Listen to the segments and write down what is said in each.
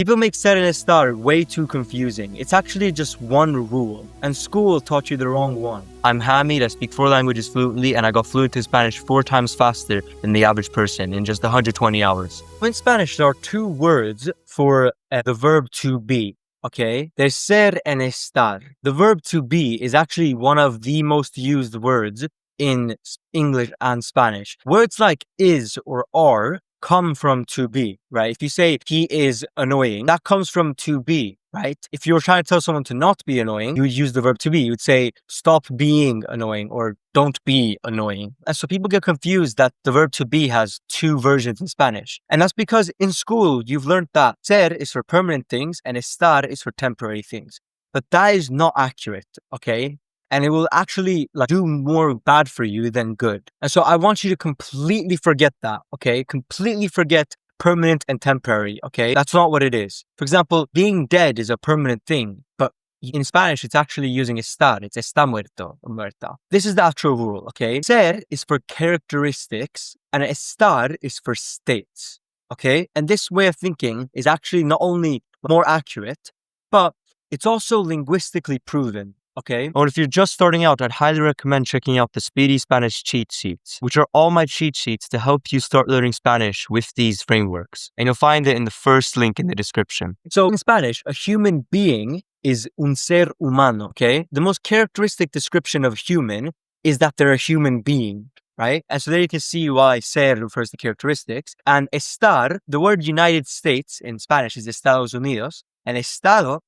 People make ser and estar way too confusing. It's actually just one rule, and school taught you the wrong one. I'm Hamid, I speak 4 languages fluently, and I got fluent in Spanish 4 times faster than the average person in just 120 hours. In Spanish, there are 2 words for the verb to be. Okay, there's ser and estar. The verb to be is actually one of the most used words in English and Spanish. Words like is or are come from to be, right? If you say he is annoying, that comes from to be, right? If you were trying to tell someone to not be annoying, you would use the verb to be. You would say stop being annoying or don't be annoying. And so people get confused that the verb to be has 2 versions in Spanish. And that's because in school, you've learned that ser is for permanent things and estar is for temporary things. But that is not accurate, okay? And it will actually do more bad for you than good. And so I want you to completely forget that, okay? Completely forget permanent and temporary, okay? That's not what it is. For example, being dead is a permanent thing, but in Spanish, it's actually using estar. It's está muerto or muerta. This is the actual rule, okay? Ser is for characteristics and estar is for states, okay? And this way of thinking is actually not only more accurate, but it's also linguistically proven. Okay. Or if you're just starting out, I'd highly recommend checking out the Speedy Spanish cheat sheets, which are all my cheat sheets to help you start learning Spanish with these frameworks. And you'll find it in the first link in the description. So in Spanish, a human being is un ser humano. Okay. The most characteristic description of human is that they're a human being. Right? And so there you can see why ser refers to characteristics. And estar, the word United States in Spanish is Estados Unidos, and estado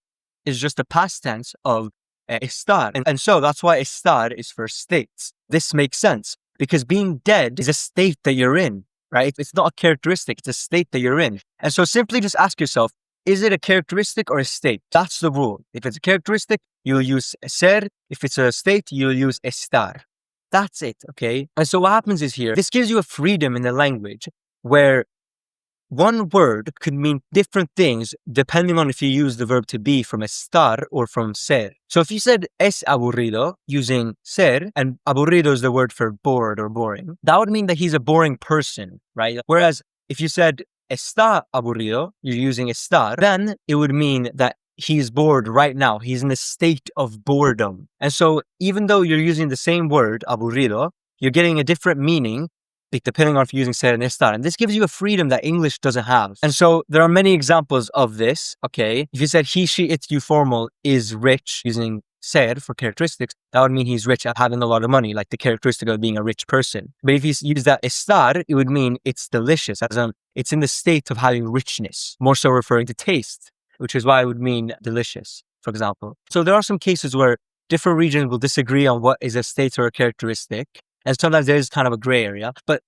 is just a past tense of estar. And so that's why estar is for states. This makes sense because being dead is a state that you're in, right? It's not a characteristic, it's a state that you're in. And so simply just ask yourself, is it a characteristic or a state? That's the rule. If it's a characteristic, you'll use ser. If it's a state, you'll use estar. That's it, okay? And so what happens is here, this gives you a freedom in the language where one word could mean different things depending on if you use the verb to be from estar or from ser. So if you said es aburrido using ser, and aburrido is the word for bored or boring, that would mean that he's a boring person, right? Whereas if you said está aburrido, you're using estar, then it would mean that he's bored right now. He's in a state of boredom. And so even though you're using the same word, aburrido, you're getting a different meaning depending on if you're using ser and estar. And this gives you a freedom that English doesn't have. And so there are many examples of this, okay? If you said he, she, it, you formal is rich using ser for characteristics, that would mean he's rich at having a lot of money, like the characteristic of being a rich person. But if you use that estar, it would mean it's delicious, as in it's in the state of having richness, more so referring to taste, which is why it would mean delicious, for example. So there are some cases where different regions will disagree on what is a state or a characteristic. And sometimes there is kind of a gray area, but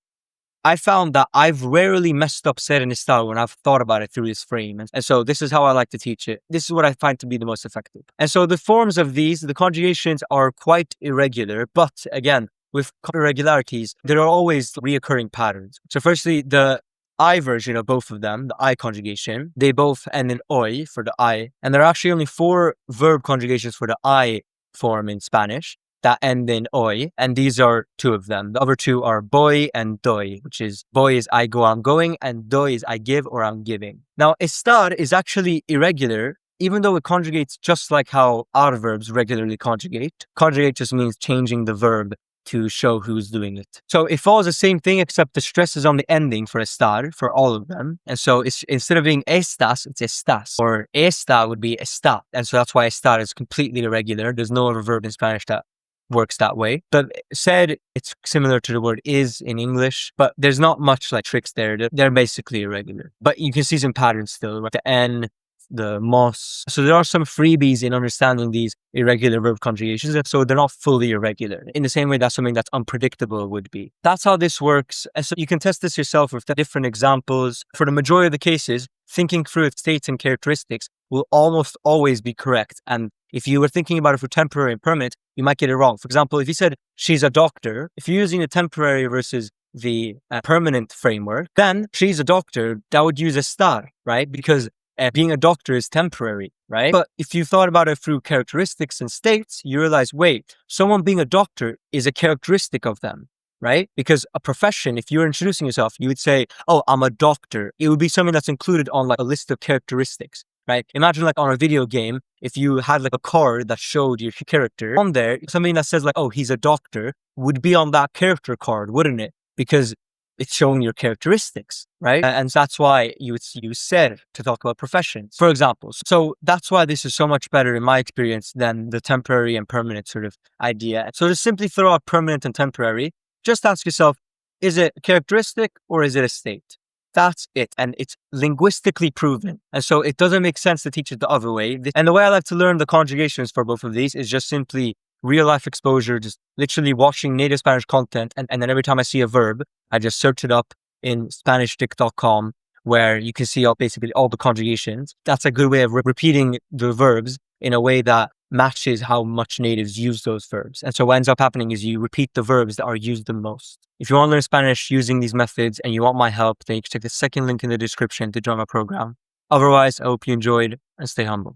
I found that I've rarely messed up ser and estar when I've thought about it through this frame. And so this is how I like to teach it. This is what I find to be the most effective. And so the forms of these, the conjugations are quite irregular, but again, with irregularities, there are always reoccurring patterns. So firstly, the I version of both of them, the I conjugation, they both end in oy for the I. And there are actually only 4 verb conjugations for the I form in Spanish that end in oy, and these are 2 of them. The other 2 are boy and doy, which is boy is I go, I'm going, and doy is I give or I'm giving. Now, estar is actually irregular, even though it conjugates just like how our verbs regularly conjugate. Conjugate just means changing the verb to show who's doing it. So it follows the same thing, except the stress is on the ending for estar, for all of them. And so it's, instead of being estas, it's estas, or esta would be está. And so that's why estar is completely irregular. There's no other verb in Spanish that works that way. But said, it's similar to the word is in English, but there's not much like tricks there. They're basically irregular. But you can see some patterns still, right? The N, the mos. So there are some freebies in understanding these irregular verb conjugations. And so they're not fully irregular in the same way that something that's unpredictable would be. That's how this works. And so you can test this yourself with different examples. For the majority of the cases, thinking through its states and characteristics will almost always be correct. And if you were thinking about it for temporary and permanent, you might get it wrong. For example, if you said she's a doctor, if you're using the temporary versus the permanent framework, then she's a doctor, that would use estar, right? Because being a doctor is temporary, right? But if you thought about it through characteristics and states, you realize, wait, someone being a doctor is a characteristic of them, right? Because a profession, if you're introducing yourself, you would say, oh, I'm a doctor. It would be something that's included on like a list of characteristics, right? Imagine like on a video game, if you had like a card that showed your character on there, something that says like, oh, he's a doctor would be on that character card, wouldn't it? Because it's showing your characteristics, right? And that's why you would use ser to talk about professions, for example. So that's why this is so much better in my experience than the temporary and permanent sort of idea. So to simply throw out permanent and temporary, just ask yourself, is it a characteristic or is it a state? That's it. And it's linguistically proven. And so it doesn't make sense to teach it the other way. And the way I like to learn the conjugations for both of these is just simply real life exposure, just literally watching native Spanish content. And then every time I see a verb, I just search it up in SpanishDict.com, where you can see basically all the conjugations. That's a good way of repeating the verbs in a way that matches how much natives use those verbs. And so what ends up happening is you repeat the verbs that are used the most. If you want to learn Spanish using these methods and you want my help, then you can check the second link in the description to join my program. Otherwise, I hope you enjoyed and stay humble.